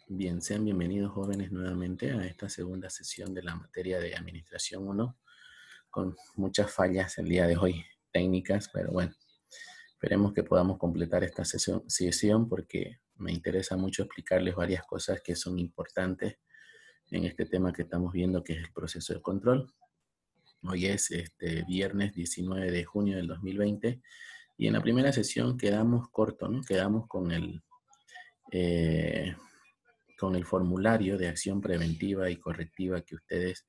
Bien, sean bienvenidos jóvenes nuevamente a esta segunda sesión de la materia de Administración 1, con muchas fallas el día de hoy técnicas, pero bueno, esperemos que podamos completar esta sesión porque me interesa mucho explicarles varias cosas que son importantes en este tema que estamos viendo, que es el proceso de control. Hoy es viernes 19 de junio del 2020 y en la primera sesión quedamos corto, ¿no? Quedamos con el formulario de acción preventiva y correctiva que ustedes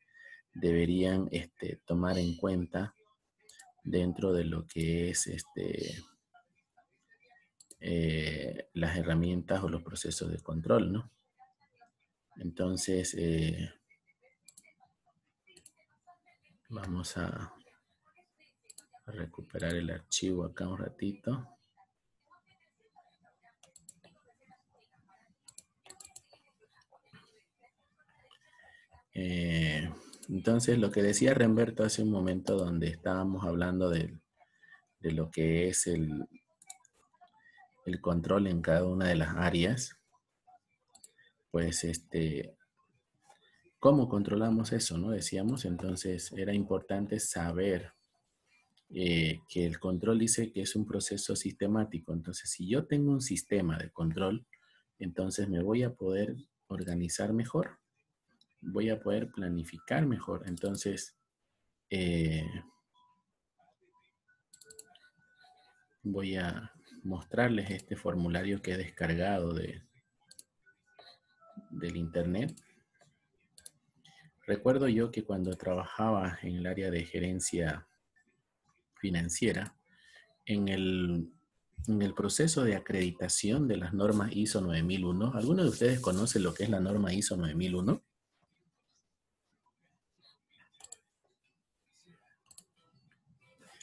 deberían tomar en cuenta dentro de lo que es las herramientas o los procesos de control, ¿no? Entonces, vamos a recuperar el archivo acá un ratito. Entonces, lo que decía Remberto hace un momento, donde estábamos hablando de lo que es el control en cada una de las áreas, pues ¿cómo controlamos eso, no? Decíamos, entonces era importante saber que el control dice que es un proceso sistemático. Entonces, si yo tengo un sistema de control, entonces me voy a poder organizar mejor, voy a poder planificar mejor. Entonces, voy a mostrarles este formulario que he descargado del internet. Recuerdo yo que cuando trabajaba en el área de gerencia financiera, en el proceso de acreditación de las normas ISO 9001, ¿alguno de ustedes conoce lo que es la norma ISO 9001?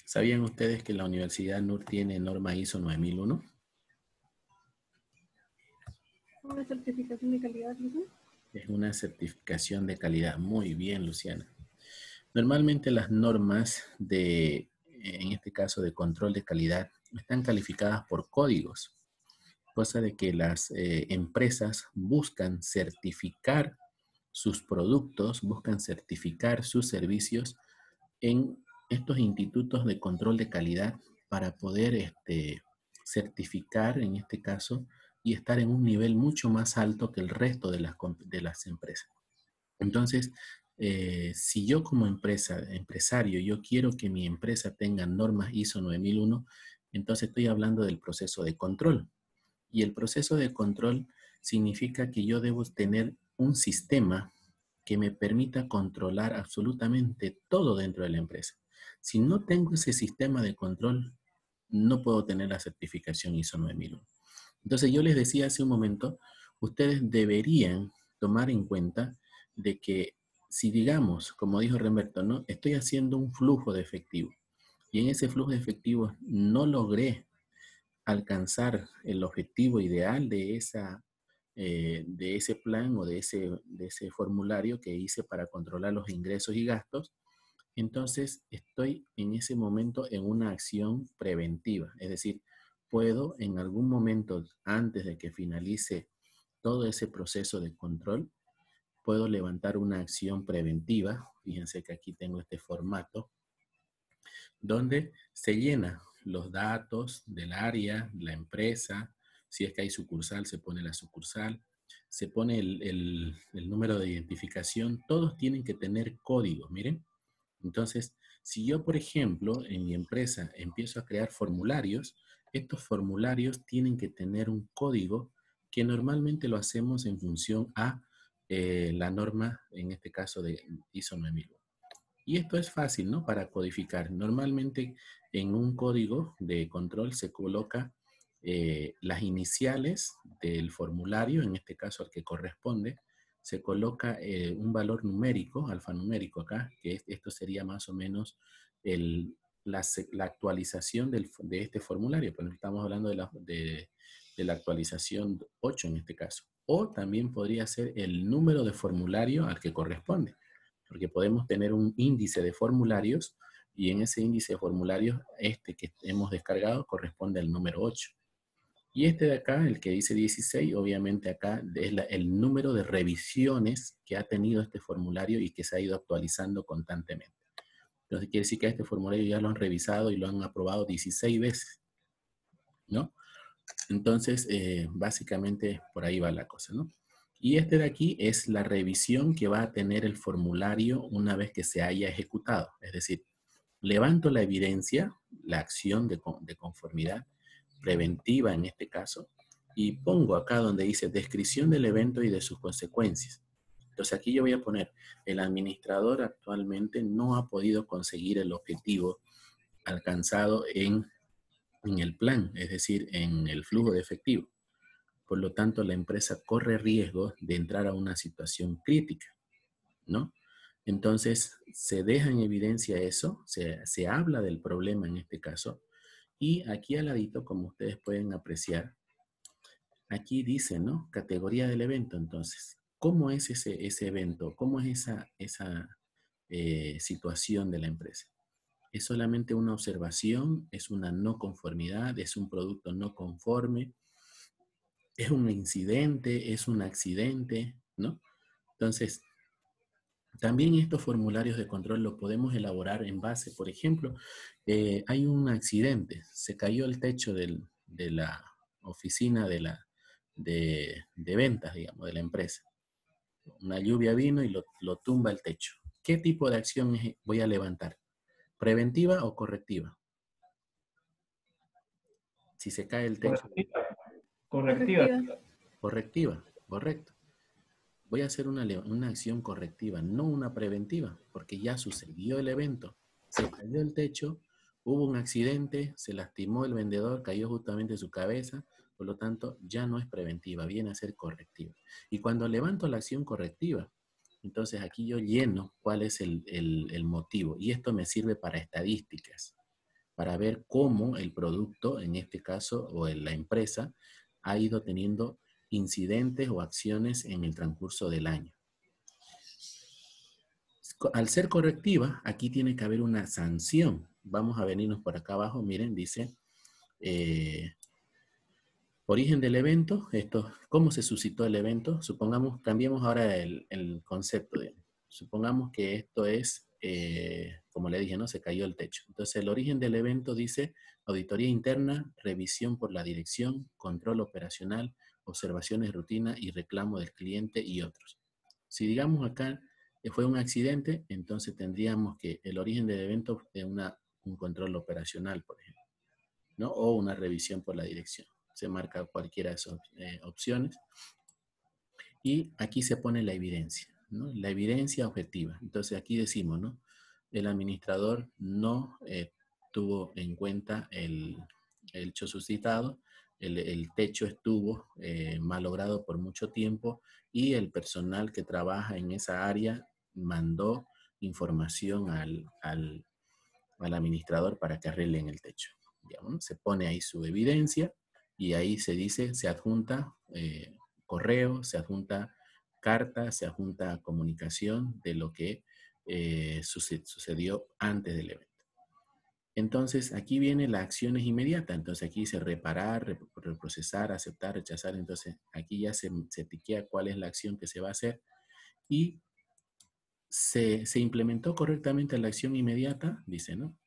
¿Sabían ustedes que la Universidad NUR tiene norma ISO 9001? ¿Una certificación de calidad, Luciana? Es una certificación de calidad. Muy bien, Luciana. Normalmente las normas en este caso de control de calidad, están calificadas por códigos, cosa de que las empresas buscan certificar sus productos, buscan certificar sus servicios en estos institutos de control de calidad para poder certificar, en este caso, y estar en un nivel mucho más alto que el resto de las empresas. Entonces, si yo como empresario, yo quiero que mi empresa tenga normas ISO 9001, entonces estoy hablando del proceso de control. Y el proceso de control significa que yo debo tener un sistema que me permita controlar absolutamente todo dentro de la empresa. Si no tengo ese sistema de control, no puedo tener la certificación ISO 9001. Entonces yo les decía hace un momento, ustedes deberían tomar en cuenta de que si digamos, como dijo Remberto, ¿no? Estoy haciendo un flujo de efectivo y en ese flujo de efectivo no logré alcanzar el objetivo ideal de ese plan o de ese formulario que hice para controlar los ingresos y gastos, entonces estoy en ese momento en una acción preventiva. Es decir, puedo en algún momento antes de que finalice todo ese proceso de control, puedo levantar una acción preventiva. Fíjense que aquí tengo este formato donde se llena los datos del área, la empresa, si es que hay sucursal, se pone la sucursal, se pone el número de identificación, todos tienen que tener códigos, miren. Entonces, si yo, por ejemplo, en mi empresa empiezo a crear formularios, estos formularios tienen que tener un código que normalmente lo hacemos en función a la norma, en este caso de ISO 9001. Y esto es fácil, ¿no? Para codificar. Normalmente en un código de control se coloca las iniciales del formulario, en este caso al que corresponde, se coloca un valor numérico, alfanumérico acá, que esto sería más o menos la actualización de este formulario. Pues estamos hablando de la actualización 8 en este caso. O también podría ser el número de formulario al que corresponde, porque podemos tener un índice de formularios y en ese índice de formularios, que hemos descargado corresponde al número 8. Y este de acá, el que dice 16, obviamente acá es el número de revisiones que ha tenido este formulario y que se ha ido actualizando constantemente. Entonces quiere decir que este formulario ya lo han revisado y lo han aprobado 16 veces, ¿no? Entonces, básicamente por ahí va la cosa, ¿no? Y este de aquí es la revisión que va a tener el formulario una vez que se haya ejecutado. Es decir, levanto la evidencia, la acción de conformidad preventiva en este caso, y pongo acá donde dice descripción del evento y de sus consecuencias. Entonces aquí yo voy a poner, el administrador actualmente no ha podido conseguir el objetivo alcanzado en el plan, es decir, en el flujo de efectivo. Por lo tanto, la empresa corre riesgo de entrar a una situación crítica, ¿no? Entonces, se deja en evidencia eso, se habla del problema en este caso, y aquí al ladito, como ustedes pueden apreciar, aquí dice, ¿no? Categoría del evento, entonces, ¿cómo es ese evento? ¿Cómo es esa situación de la empresa? ¿Es solamente una observación? ¿Es una no conformidad? ¿Es un producto no conforme? ¿Es un incidente? ¿Es un accidente? ¿No? Entonces, también estos formularios de control los podemos elaborar en base, por ejemplo, hay un accidente, se cayó el techo de la oficina de ventas, digamos, de la empresa. Una lluvia vino y lo tumba el techo. ¿Qué tipo de acción voy a levantar? ¿Preventiva o correctiva? Si se cae el techo. Correctiva. Correctiva. Correctiva. Correctiva, correcto. Voy a hacer una acción correctiva, no una preventiva, porque ya sucedió el evento. Se cayó el techo, hubo un accidente, se lastimó el vendedor, cayó justamente su cabeza, por lo tanto ya no es preventiva, viene a ser correctiva. Y cuando levanto la acción correctiva, entonces aquí yo lleno cuál es el motivo. Y esto me sirve para estadísticas, para ver cómo el producto, en este caso, o en la empresa, ha ido teniendo incidentes o acciones en el transcurso del año. Al ser correctiva, aquí tiene que haber una sanción. Vamos a venirnos por acá abajo, miren, dice, origen del evento, ¿cómo se suscitó el evento? Supongamos, cambiemos ahora el concepto. Supongamos que esto es, como le dije, ¿no? Se cayó el techo. Entonces, el origen del evento dice auditoría interna, revisión por la dirección, control operacional, observaciones de rutina y reclamo del cliente y otros. Si digamos acá fue un accidente, entonces tendríamos que el origen del evento es un control operacional, por ejemplo, ¿no? O una revisión por la dirección. Se marca cualquiera de esas opciones. Y aquí se pone la evidencia, ¿no? La evidencia objetiva. Entonces aquí decimos, ¿no? El administrador no tuvo en cuenta el hecho suscitado, el techo estuvo malogrado por mucho tiempo y el personal que trabaja en esa área mandó información al administrador para que arreglen el techo. Digamos, se pone ahí su evidencia y ahí se dice, se adjunta correo, se adjunta carta, se adjunta comunicación de lo que sucedió antes del evento. Entonces, aquí viene las acciones inmediatas. Entonces, aquí dice reparar, reprocesar, aceptar, rechazar. Entonces, aquí ya se tiquea cuál es la acción que se va a hacer y se implementó correctamente la acción inmediata, dice, ¿no?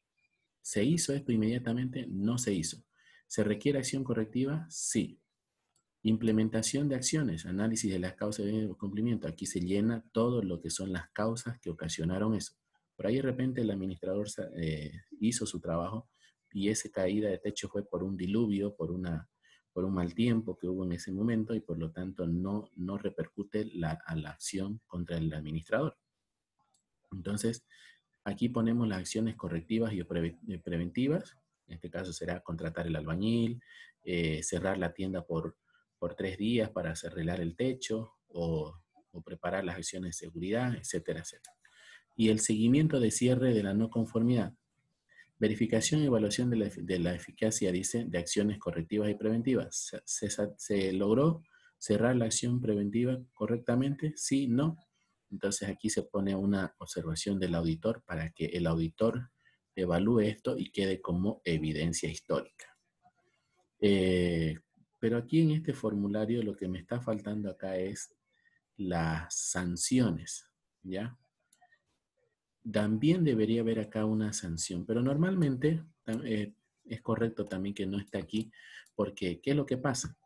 ¿Se hizo esto inmediatamente? No se hizo. ¿Se requiere acción correctiva? Sí. Implementación de acciones, análisis de las causas de cumplimiento. Aquí se llena todo lo que son las causas que ocasionaron eso. Por ahí de repente el administrador hizo su trabajo y esa caída de techo fue por un diluvio, por un mal tiempo que hubo en ese momento y por lo tanto no repercute a la acción contra el administrador. Entonces, aquí ponemos las acciones correctivas y preventivas. En este caso será contratar el albañil, cerrar la tienda por 3 días para arreglar el techo o preparar las acciones de seguridad, etcétera, etcétera. Y el seguimiento de cierre de la no conformidad. Verificación y evaluación de la eficacia, dice, de acciones correctivas y preventivas. ¿Se logró cerrar la acción preventiva correctamente? Sí, no. Entonces aquí se pone una observación del auditor para que el auditor evalúe esto y quede como evidencia histórica. Pero aquí en este formulario lo que me está faltando acá es las sanciones, ¿ya? También debería haber acá una sanción, pero normalmente es correcto también que no esté aquí, porque ¿qué es lo que pasa?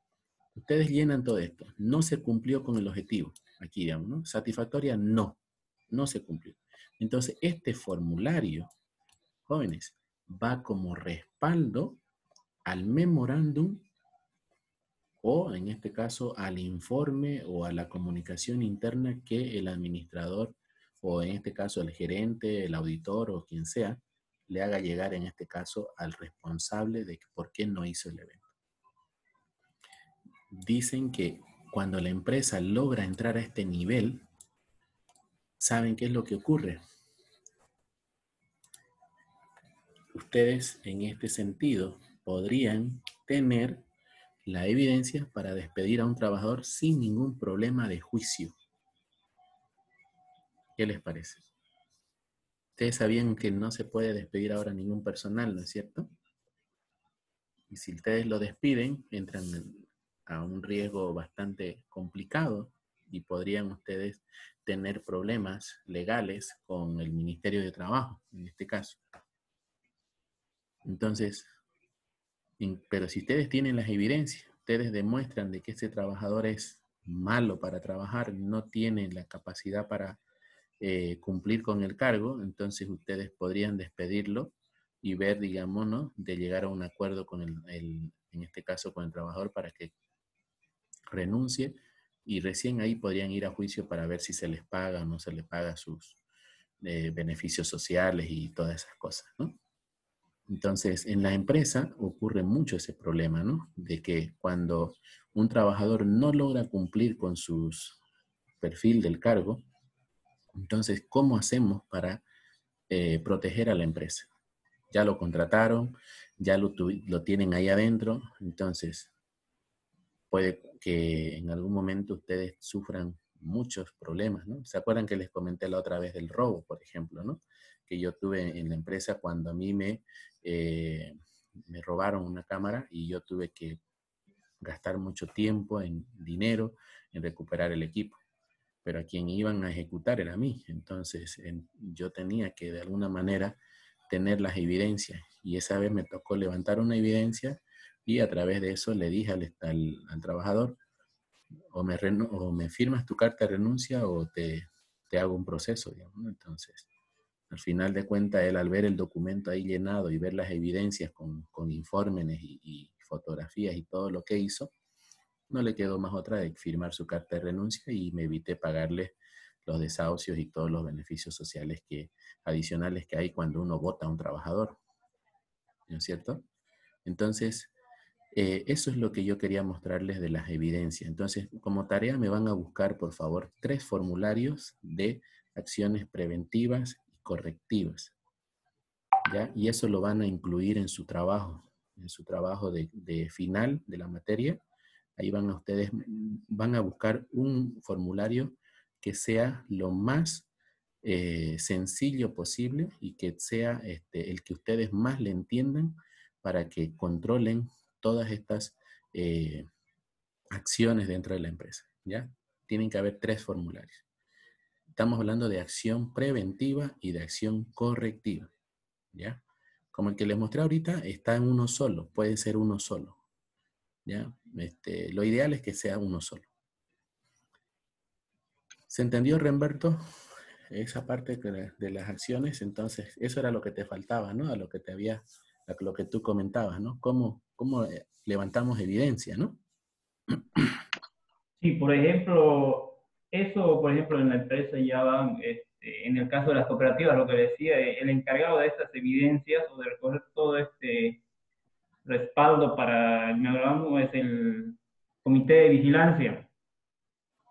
Ustedes llenan todo esto, no se cumplió con el objetivo, aquí digamos, ¿no? Satisfactoria, no se cumplió. Entonces, este formulario, jóvenes, va como respaldo al memorándum o, en este caso, al informe o a la comunicación interna que el administrador o, en este caso, el gerente, el auditor o quien sea, le haga llegar, en este caso, al responsable de por qué no hizo el evento. Dicen que cuando la empresa logra entrar a este nivel, ¿saben qué es lo que ocurre? Ustedes, en este sentido, podrían tener la evidencia para despedir a un trabajador sin ningún problema de juicio. ¿Qué les parece? Ustedes sabían que no se puede despedir ahora ningún personal, ¿no es cierto? Y si ustedes lo despiden, entran a un riesgo bastante complicado y podrían ustedes tener problemas legales con el Ministerio de Trabajo, en este caso. Entonces, pero si ustedes tienen las evidencias, ustedes demuestran de que ese trabajador es malo para trabajar, no tiene la capacidad para cumplir con el cargo, entonces ustedes podrían despedirlo y ver, digamos, ¿no?, de llegar a un acuerdo con en este caso con el trabajador para que renuncie y recién ahí podrían ir a juicio para ver si se les paga o no se les paga sus beneficios sociales y todas esas cosas, ¿no? Entonces, en la empresa ocurre mucho ese problema, ¿no? De que cuando un trabajador no logra cumplir con su perfil del cargo, entonces, ¿cómo hacemos para proteger a la empresa? Ya lo contrataron, ya lo tienen ahí adentro, entonces puede que en algún momento ustedes sufran muchos problemas, ¿no? ¿Se acuerdan que les comenté la otra vez del robo, por ejemplo, ¿no? Que yo tuve en la empresa cuando a mí me robaron una cámara y yo tuve que gastar mucho tiempo en dinero en recuperar el equipo. Pero a quien iban a ejecutar era a mí. Entonces yo tenía que de alguna manera tener las evidencias y esa vez me tocó levantar una evidencia y a través de eso le dije al trabajador o me firmas tu carta de renuncia o te hago un proceso, digamos, ¿no? Entonces, al final de cuentas, él al ver el documento ahí llenado y ver las evidencias con informes y fotografías y todo lo que hizo, no le quedó más otra de firmar su carta de renuncia y me evité pagarle los desahucios y todos los beneficios sociales adicionales que hay cuando uno vota a un trabajador, ¿no es cierto? Entonces, eso es lo que yo quería mostrarles de las evidencias. Entonces, como tarea me van a buscar, por favor, 3 formularios de acciones preventivas y correctivas, ¿ya? Y eso lo van a incluir en su trabajo de final de la materia. Ahí van a buscar un formulario que sea lo más sencillo posible y que sea el que ustedes más le entiendan para que controlen todas estas acciones dentro de la empresa, ¿ya? Tienen que haber 3 formularios. Estamos hablando de acción preventiva y de acción correctiva, ¿ya? Como el que les mostré ahorita, está en uno solo, puede ser uno solo, ¿ya? Lo ideal es que sea uno solo. ¿Se entendió, Remberto? Esa parte de las acciones, entonces, eso era lo que te faltaba, ¿no? A lo que tú comentabas, ¿no? ¿Cómo levantamos evidencia, ¿no? Sí, por ejemplo, eso, por ejemplo, en la empresa ya van, en el caso de las cooperativas, lo que decía, el encargado de estas evidencias o de recoger todo este respaldo para el memorándum es el comité de vigilancia,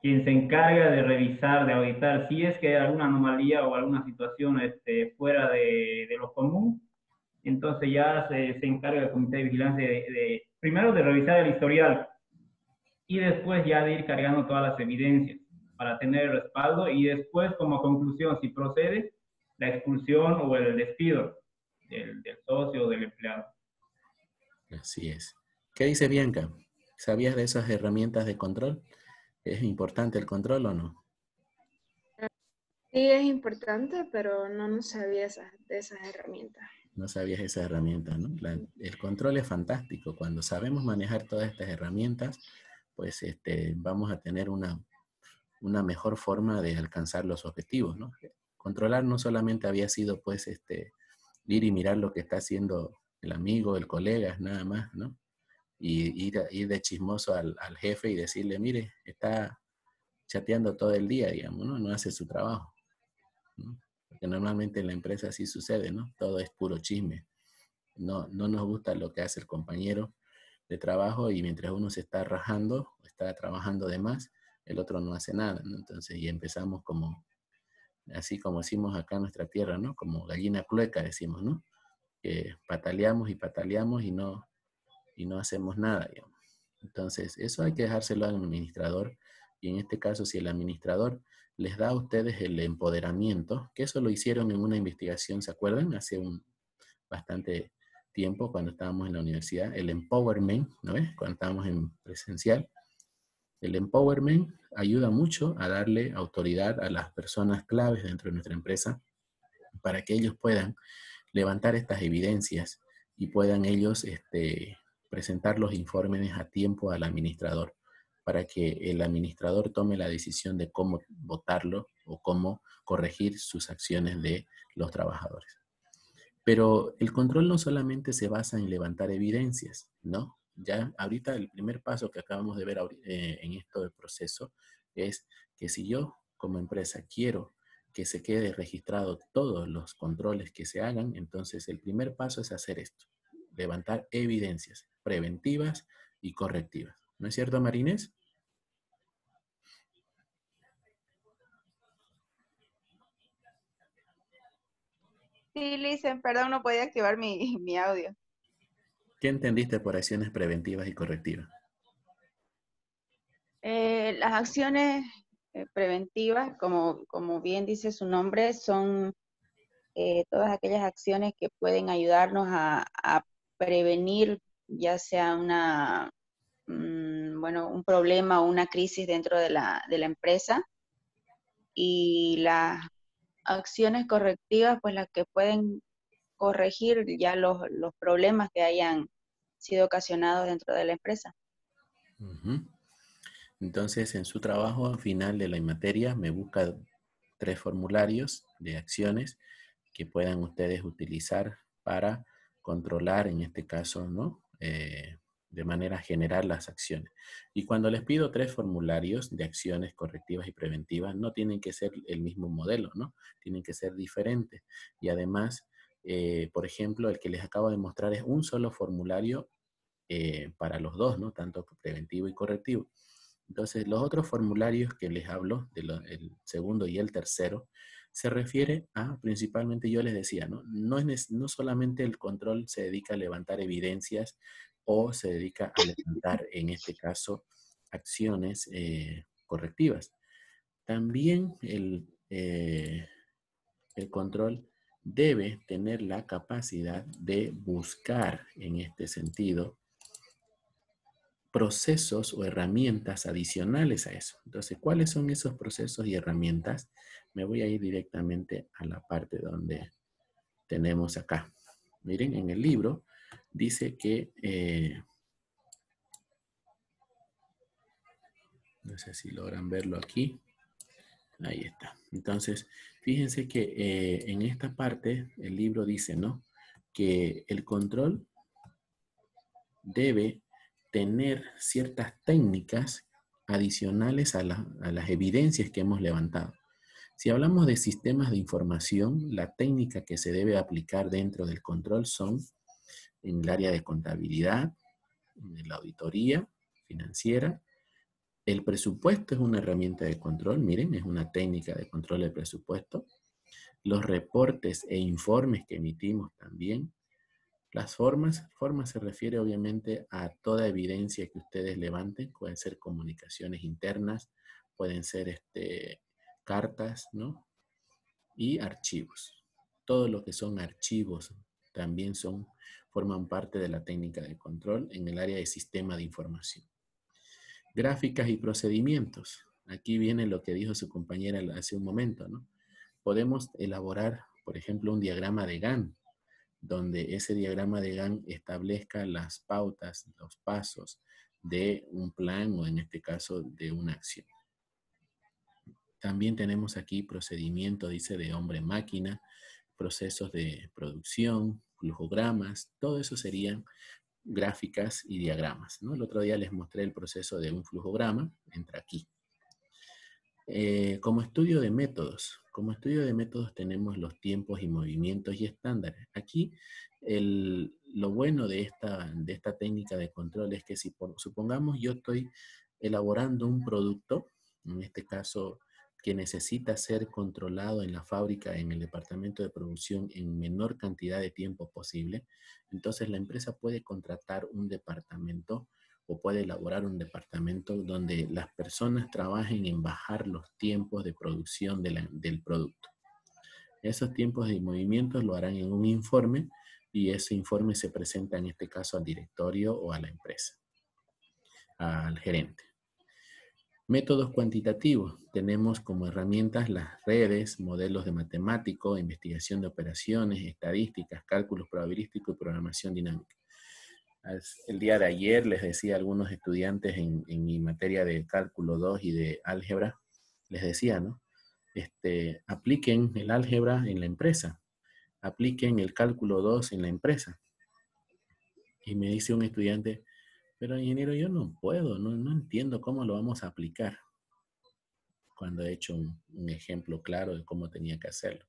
quien se encarga de revisar, de auditar si es que hay alguna anomalía o alguna situación fuera de lo común. Entonces ya se encarga el comité de vigilancia primero de revisar el historial y después ya de ir cargando todas las evidencias para tener el respaldo y después como conclusión, si procede, la expulsión o el despido del socio o del empleado. Así es. ¿Qué dice Bianca? ¿Sabías de esas herramientas de control? ¿Es importante el control o no? Sí, es importante, pero no sabía de esas herramientas. No sabías esas herramientas, ¿no? El control es fantástico. Cuando sabemos manejar todas estas herramientas, pues vamos a tener una mejor forma de alcanzar los objetivos, ¿no? Controlar no solamente había sido, pues, ir y mirar lo que está haciendo el amigo, el colega, nada más, ¿no? Y ir de chismoso al jefe y decirle, mire, está chateando todo el día, digamos, ¿no? No hace su trabajo, ¿no? Porque normalmente en la empresa así sucede, ¿no? Todo es puro chisme. No nos gusta lo que hace el compañero de trabajo y mientras uno se está rajando, está trabajando de más, el otro no hace nada, ¿no? Entonces, y empezamos como, así como decimos acá en nuestra tierra, ¿no? Como gallina clueca decimos, ¿no? Que pataleamos y no hacemos nada, digamos. Entonces, eso hay que dejárselo al administrador. Y en este caso, si el administrador les da a ustedes el empoderamiento, que eso lo hicieron en una investigación, ¿se acuerdan? Hace bastante tiempo, cuando estábamos en la universidad, el empowerment, ¿no ves? Cuando estábamos en presencial. El empowerment ayuda mucho a darle autoridad a las personas claves dentro de nuestra empresa para que ellos puedan levantar estas evidencias y puedan ellos presentar los informes a tiempo al administrador para que el administrador tome la decisión de cómo votarlo o cómo corregir sus acciones de los trabajadores. Pero el control no solamente se basa en levantar evidencias, ¿no? Ya ahorita el primer paso que acabamos de ver en esto del proceso es que si yo como empresa quiero que se quede registrado todos los controles que se hagan, entonces el primer paso es hacer esto, levantar evidencias preventivas y correctivas. ¿No es cierto, Marines? Sí, Listen, perdón, no podía activar mi audio. ¿Qué entendiste por acciones preventivas y correctivas? Las acciones preventivas, como bien dice su nombre, son todas aquellas acciones que pueden ayudarnos a prevenir ya sea bueno, un problema o una crisis dentro de la empresa. Y las acciones correctivas, pues las que pueden corregir ya los problemas que hayan sido ocasionados dentro de la empresa. Uh-huh. Entonces, en su trabajo final de la materia, me busca 3 formularios de acciones que puedan ustedes utilizar para controlar, en este caso, ¿no? De manera general las acciones. Y cuando les pido 3 formularios de acciones correctivas y preventivas, no tienen que ser el mismo modelo, ¿no? Tienen que ser diferentes. Y además, por ejemplo, el que les acabo de mostrar es un solo formulario para los dos, ¿no? Tanto preventivo y correctivo. Entonces, los otros formularios que les hablo, el segundo y el tercero, se refiere a, principalmente yo les decía, ¿no? No solamente el control se dedica a levantar evidencias o se dedica a levantar, en este caso, acciones correctivas. También el control debe tener la capacidad de buscar, en este sentido, procesos o herramientas adicionales a eso. Entonces, ¿cuáles son esos procesos y herramientas? Me voy a ir directamente a la parte donde tenemos acá. Miren, en el libro dice que, no sé si logran verlo aquí. Ahí está. Entonces, fíjense que en esta parte el libro dice, ¿no? Que el control debe tener ciertas técnicas adicionales a las evidencias que hemos levantado. Si hablamos de sistemas de información, la técnica que se debe aplicar dentro del control son en el área de contabilidad, en la auditoría financiera. El presupuesto es una herramienta de control, miren, es una técnica de control del presupuesto. Los reportes e informes que emitimos también. Las formas se refiere obviamente a toda evidencia que ustedes levanten, pueden ser comunicaciones internas, pueden ser cartas, ¿no? Y archivos. Todo lo que son archivos también forman parte de la técnica de control en el área de sistema de información. Gráficas y procedimientos. Aquí viene lo que dijo su compañera hace un momento, ¿no? Podemos elaborar, por ejemplo, un diagrama de Gantt, donde ese diagrama de Gantt establezca las pautas, los pasos de un plan o en este caso de una acción. También tenemos aquí procedimiento, dice, de hombre-máquina, procesos de producción, flujogramas, todo eso serían gráficas y diagramas, ¿no? El otro día les mostré el proceso de un flujograma, entra aquí. Como estudio de métodos tenemos los tiempos y movimientos y estándares. Aquí lo bueno de esta técnica de control es que si supongamos yo estoy elaborando un producto, en este caso que necesita ser controlado en la fábrica, en el departamento de producción en menor cantidad de tiempo posible, entonces la empresa puede contratar un departamento o puede elaborar un departamento donde las personas trabajen en bajar los tiempos de producción del producto. Esos tiempos de movimientos lo harán en un informe y ese informe se presenta en este caso al directorio o a la empresa, al gerente. Métodos cuantitativos. Tenemos como herramientas las redes, modelos de matemático, investigación de operaciones, estadísticas, cálculos probabilísticos y programación dinámica. El día de ayer les decía a algunos estudiantes en mi materia de cálculo 2 y de álgebra, les decía, ¿no? Apliquen el álgebra en la empresa, apliquen el cálculo 2 en la empresa. Y me dice un estudiante, pero ingeniero, yo no puedo, no entiendo cómo lo vamos a aplicar. Cuando he hecho un ejemplo claro de cómo tenía que hacerlo.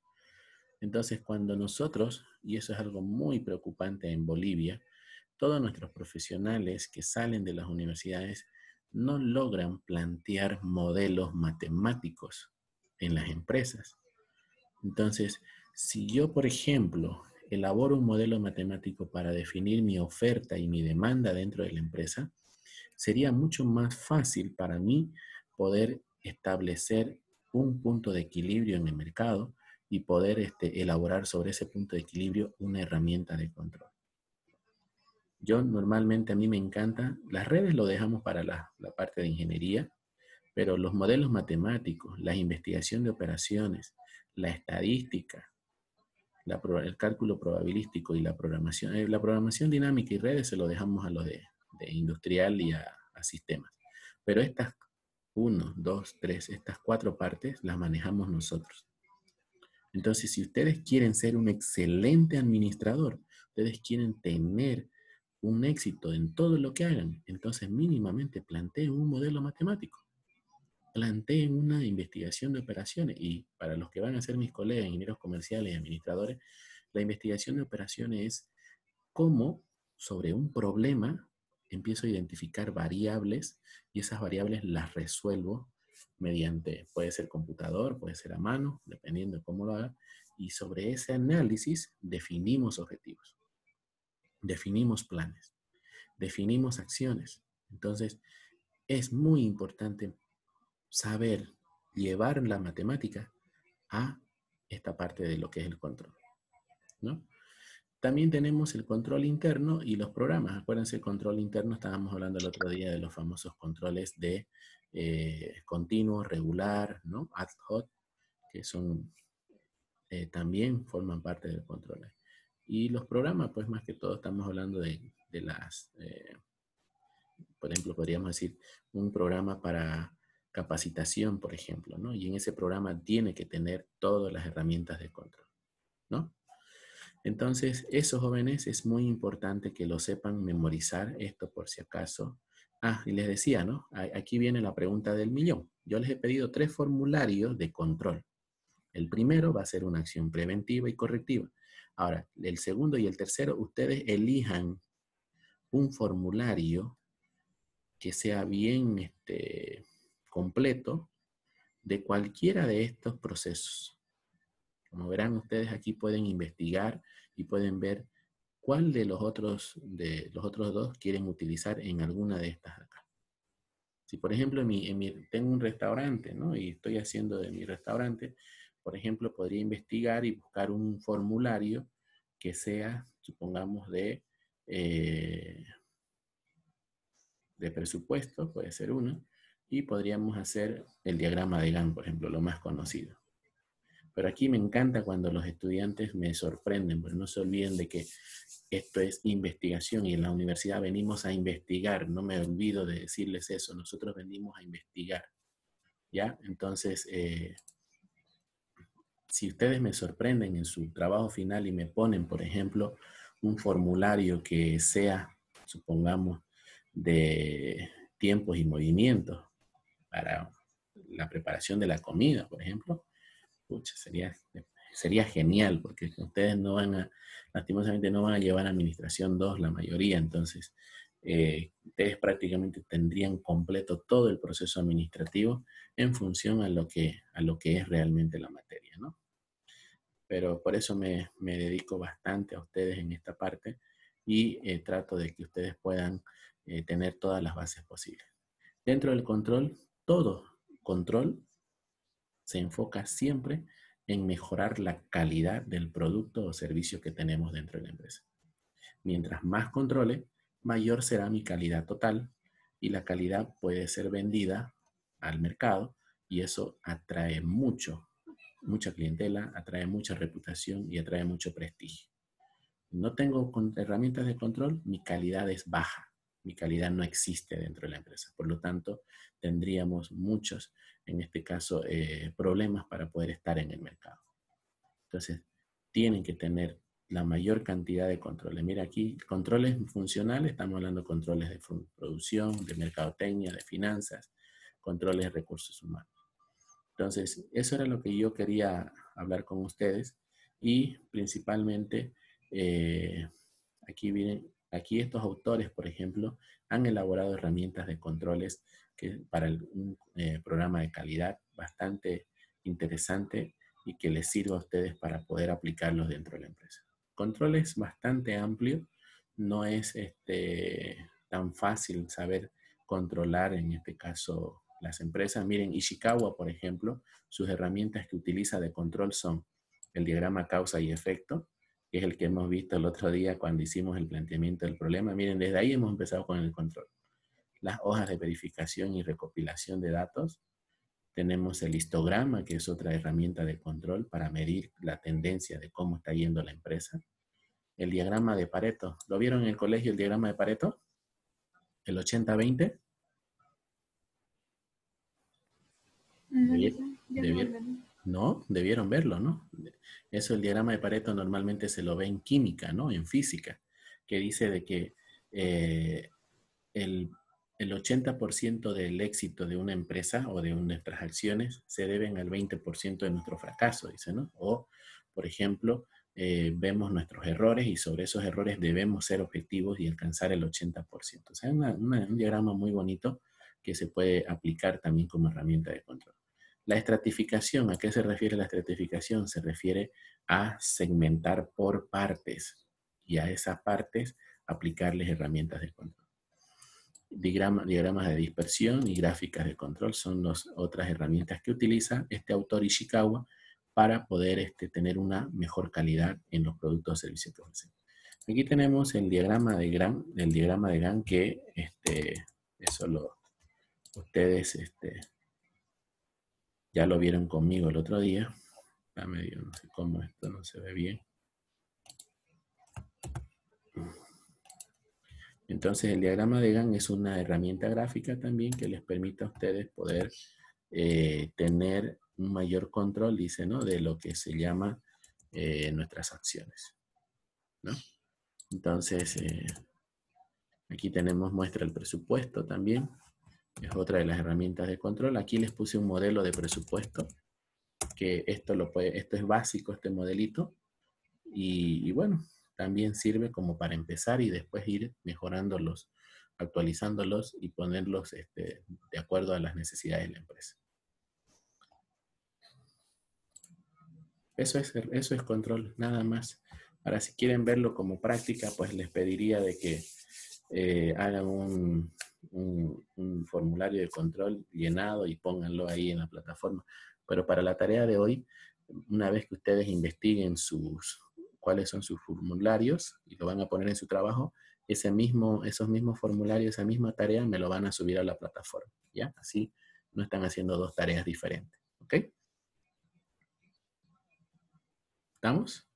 Entonces, cuando nosotros, y eso es algo muy preocupante en Bolivia, todos nuestros profesionales que salen de las universidades no logran plantear modelos matemáticos en las empresas. Entonces, si yo, por ejemplo, elaboro un modelo matemático para definir mi oferta y mi demanda dentro de la empresa, sería mucho más fácil para mí poder establecer un punto de equilibrio en el mercado y poder elaborar sobre ese punto de equilibrio una herramienta de control. Yo normalmente, a mí me encanta, las redes lo dejamos para la parte de ingeniería, pero los modelos matemáticos, la investigación de operaciones, la estadística, el cálculo probabilístico y la programación dinámica y redes se lo dejamos a los de industrial y a sistemas. Pero estas 1, 2, 3, estas 4 partes las manejamos nosotros. Entonces, si ustedes quieren ser un excelente administrador, ustedes quieren tener un éxito en todo lo que hagan, entonces mínimamente planteen un modelo matemático. Planteen una investigación de operaciones. Y para los que van a ser mis colegas, ingenieros comerciales y administradores, la investigación de operaciones es cómo sobre un problema empiezo a identificar variables y esas variables las resuelvo mediante, puede ser computador, puede ser a mano, dependiendo de cómo lo haga, y sobre ese análisis definimos objetivos, definimos planes, definimos acciones. Entonces, es muy importante saber llevar la matemática a esta parte de lo que es el control, ¿no? También tenemos el control interno y los programas. Acuérdense, el control interno, estábamos hablando el otro día de los famosos controles de continuo, regular, ¿no? Ad hoc, que son, también forman parte del control. Y los programas, pues más que todo estamos hablando de las, por ejemplo, podríamos decir un programa para capacitación, por ejemplo, ¿no? Y en ese programa tiene que tener todas las herramientas de control, ¿no? Entonces, esos jóvenes es muy importante que lo sepan memorizar, esto por si acaso. Y les decía, ¿no? Aquí viene la pregunta del millón. Yo les he pedido 3 formularios de control. El primero va a ser una acción preventiva y correctiva. Ahora, el segundo y el tercero, ustedes elijan un formulario que sea bien completo de cualquiera de estos procesos. Como verán, ustedes aquí pueden investigar y pueden ver cuál de los otros 2 quieren utilizar en alguna de estas acá. Si por ejemplo tengo un restaurante, ¿no? Y estoy haciendo de mi restaurante, por ejemplo, podría investigar y buscar un formulario que sea, supongamos, de de presupuesto, puede ser uno, y podríamos hacer el diagrama de Gantt, por ejemplo, lo más conocido. Pero aquí me encanta cuando los estudiantes me sorprenden, porque no se olviden de que esto es investigación y en la universidad venimos a investigar. No me olvido de decirles eso. Nosotros venimos a investigar. ¿Ya? Entonces, si ustedes me sorprenden en su trabajo final y me ponen, por ejemplo, un formulario que sea, supongamos, de tiempos y movimientos para la preparación de la comida, por ejemplo, pucha, sería genial, porque ustedes no van a, lastimosamente no van a llevar administración 2 la mayoría, entonces ustedes prácticamente tendrían completo todo el proceso administrativo en función a lo que es realmente la materia, ¿no? Pero por eso me dedico bastante a ustedes en esta parte y trato de que ustedes puedan tener todas las bases posibles. Dentro del control, todo control se enfoca siempre en mejorar la calidad del producto o servicio que tenemos dentro de la empresa. Mientras más controle, mayor será mi calidad total y la calidad puede ser vendida al mercado y eso atrae mucha clientela, atrae mucha reputación y atrae mucho prestigio. No tengo herramientas de control, mi calidad es baja. Mi calidad no existe dentro de la empresa. Por lo tanto, tendríamos muchos, en este caso, problemas para poder estar en el mercado. Entonces, tienen que tener la mayor cantidad de controles. Mira aquí, controles funcionales, estamos hablando de controles de producción, de mercadotecnia, de finanzas, controles de recursos humanos. Entonces, eso era lo que yo quería hablar con ustedes y principalmente aquí estos autores, por ejemplo, han elaborado herramientas de controles para un programa de calidad bastante interesante y que les sirva a ustedes para poder aplicarlos dentro de la empresa. Control es bastante amplio, no es tan fácil saber controlar en este caso las empresas. Miren, Ishikawa, por ejemplo, sus herramientas que utiliza de control son el diagrama causa y efecto, que es el que hemos visto el otro día cuando hicimos el planteamiento del problema. Miren, desde ahí hemos empezado con el control. Las hojas de verificación y recopilación de datos. Tenemos el histograma, que es otra herramienta de control para medir la tendencia de cómo está yendo la empresa. El diagrama de Pareto. ¿Lo vieron en el colegio, el diagrama de Pareto? El 80-20. Debieron verlo, ¿no? Eso, el diagrama de Pareto normalmente se lo ve en química, ¿no? En física, que dice de que el 80% del éxito de una empresa o de nuestras acciones se deben al 20% de nuestro fracaso, dice, ¿no? O, por ejemplo, vemos nuestros errores y sobre esos errores debemos ser objetivos y alcanzar el 80%. O sea, un diagrama muy bonito que se puede aplicar también como herramienta de control. La estratificación, ¿a qué se refiere la estratificación? Se refiere a segmentar por partes y a esas partes aplicarles herramientas de control. Diagramas de dispersión y gráficas de control son las otras herramientas que utiliza este autor Ishikawa para poder tener una mejor calidad en los productos o servicios que ofrecen. Aquí tenemos el diagrama de Gantt que eso ustedes ya lo vieron conmigo el otro día. No sé cómo esto no se ve bien. Entonces el diagrama de Gantt es una herramienta gráfica también que les permite a ustedes poder tener un mayor control, dice, ¿no? De lo que se llama nuestras acciones, ¿no? Entonces aquí muestra el presupuesto también. Es otra de las herramientas de control. Aquí les puse un modelo de presupuesto, que esto es básico, este modelito. Y bueno, también sirve como para empezar y después ir mejorándolos, actualizándolos y ponerlos de acuerdo a las necesidades de la empresa. Eso es control, nada más. Ahora, si quieren verlo como práctica, pues les pediría de que hagan un formulario de control llenado y pónganlo ahí en la plataforma. Pero para la tarea de hoy, una vez que ustedes investiguen cuáles son sus formularios y lo van a poner en su trabajo, esos mismos formularios, esa misma tarea, me lo van a subir a la plataforma, ¿ya? Así no están haciendo dos tareas diferentes, ¿ok? ¿Estamos?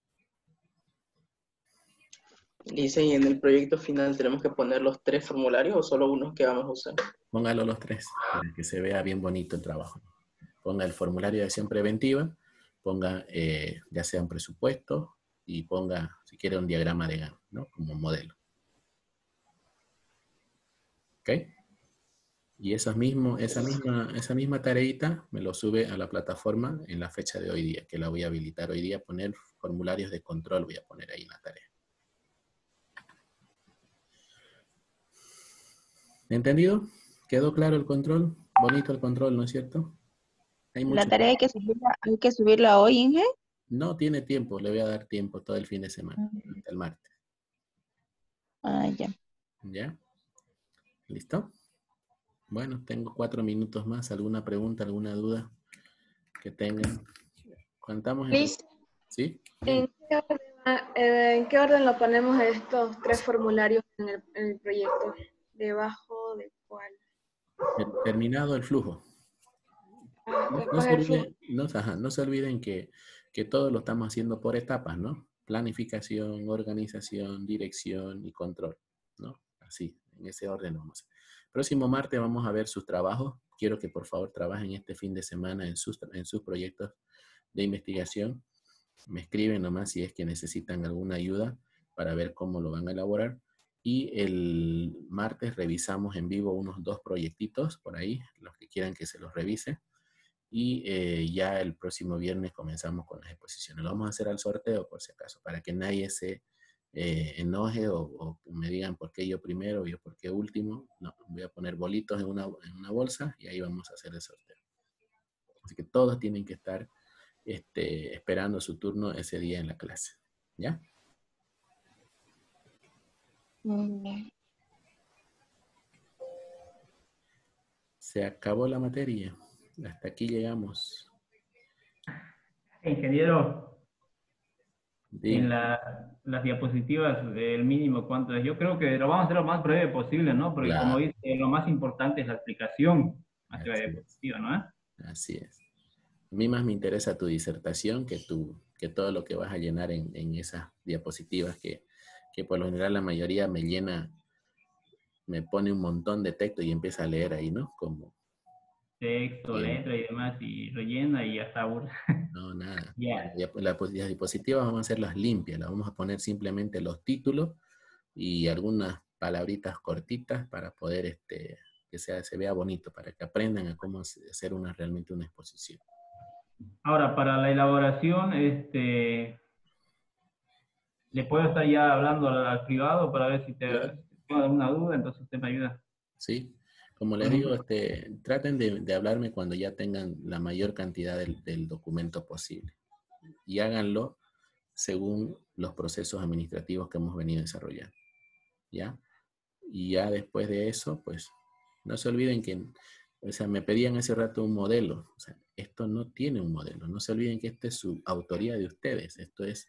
Dice, ¿y en el proyecto final tenemos que poner los 3 formularios o solo unos que vamos a usar? Póngalo los 3, para que se vea bien bonito el trabajo. Ponga el formulario de acción preventiva, ponga ya sea un presupuesto y ponga, si quiere, un diagrama de Gantt, ¿no? Como modelo. ¿Ok? Y esa misma tareita me lo sube a la plataforma en la fecha de hoy día, que la voy a habilitar hoy día, poner formularios de control, voy a poner ahí en la tarea. ¿Entendido? ¿Quedó claro el control? Bonito el control, ¿no es cierto? Hay La mucho. tarea hay que subirla hoy, Inge. No tiene tiempo, le voy a dar tiempo todo el fin de semana, hasta el martes. Ah, ya. ¿Ya? ¿Listo? Bueno, tengo 4 minutos más. ¿Alguna pregunta, alguna duda que tengan? ¿Contamos? Luis, ¿Sí? ¿en qué orden lo ponemos estos 3 formularios en el proyecto? ¿Debajo de cuál? Terminado el flujo. No Después se del flujo. olviden, no se olviden que todo lo estamos haciendo por etapas, ¿no? Planificación, organización, dirección y control, ¿no? Así, en ese orden vamos. Próximo martes vamos a ver sus trabajos. Quiero que por favor trabajen este fin de semana en sus proyectos de investigación. Me escriben nomás si es que necesitan alguna ayuda para ver cómo lo van a elaborar. Y el martes revisamos en vivo unos 2 proyectitos por ahí, los que quieran que se los revise. Y ya el próximo viernes comenzamos con las exposiciones. Lo vamos a hacer al sorteo por si acaso, para que nadie se enoje o me digan por qué yo primero, yo por qué último. No, voy a poner bolitos en una bolsa y ahí vamos a hacer el sorteo. Así que todos tienen que estar esperando su turno ese día en la clase. ¿Ya? Se acabó la materia. Hasta aquí llegamos. Ingeniero, en Diga. las diapositivas, el mínimo, ¿cuánto es? Yo creo que lo vamos a hacer lo más breve posible, ¿no? Porque como Claro. dice, lo más importante es la explicación hacia la Así es. diapositiva, ¿no? Así es. A mí más me interesa tu disertación que todo lo que vas a llenar en esas diapositivas que por lo general la mayoría me pone un montón de texto y empieza a leer ahí, ¿no? Como Texto, bien, letra y demás, y rellena y ya está aburre. no, nada. Ya. Las diapositivas vamos a hacerlas limpias, las vamos a poner simplemente los títulos y algunas palabritas cortitas para poder que se vea bonito, para que aprendan a cómo hacer realmente una exposición. Ahora, para la elaboración, le puedo estar ya hablando al privado para ver si Claro. tengo alguna duda, entonces usted me ayuda. Sí, como les Por digo, ejemplo, traten de hablarme cuando ya tengan la mayor cantidad del documento posible y háganlo según los procesos administrativos que hemos venido desarrollando, ¿ya? Y ya después de eso, pues, no se olviden que, o sea, me pedían hace rato un modelo, o sea, esto no tiene un modelo, no se olviden que esta es su autoría de ustedes, esto es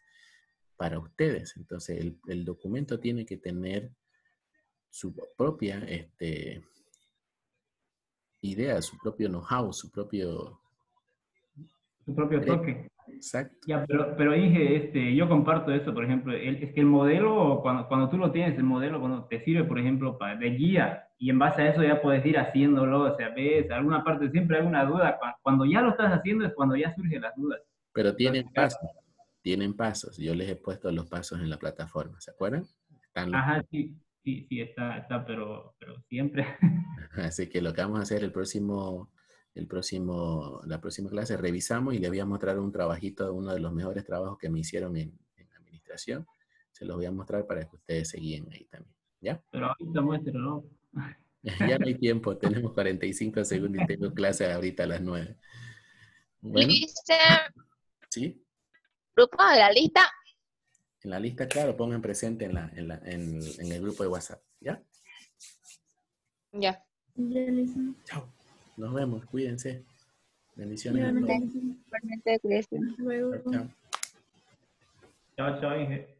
para ustedes, entonces el documento tiene que tener su propia, idea, su propio know-how, su propio... su propio toque. Exacto. Ya, pero Inge, yo comparto eso, por ejemplo, es que el modelo, cuando tú lo tienes, el modelo, cuando te sirve, por ejemplo, de guía, y en base a eso ya puedes ir haciéndolo, o sea, ves, alguna parte siempre hay una duda, cuando ya lo estás haciendo es cuando ya surgen las dudas. Pero Entonces, tienen pasos. Yo les he puesto los pasos en la plataforma, ¿se acuerdan? Están los... ajá, sí, está, pero siempre. Así que lo que vamos a hacer la próxima clase, revisamos y les voy a mostrar un trabajito, uno de los mejores trabajos que me hicieron en administración. Se los voy a mostrar para que ustedes se guíen ahí también. ¿Ya? Pero ahorita muéstralo, ¿no? Ya no hay tiempo, tenemos 45 segundos y tengo clase ahorita a las 9. Bueno, Dice ¿sí? grupo de la lista. En la lista, claro, pongan presente en el grupo de WhatsApp. ¿Ya? Ya. Chao. Nos vemos, cuídense. Bendiciones a todos. Igualmente, cuídense. Chao, chao. Chao, chao, Inge.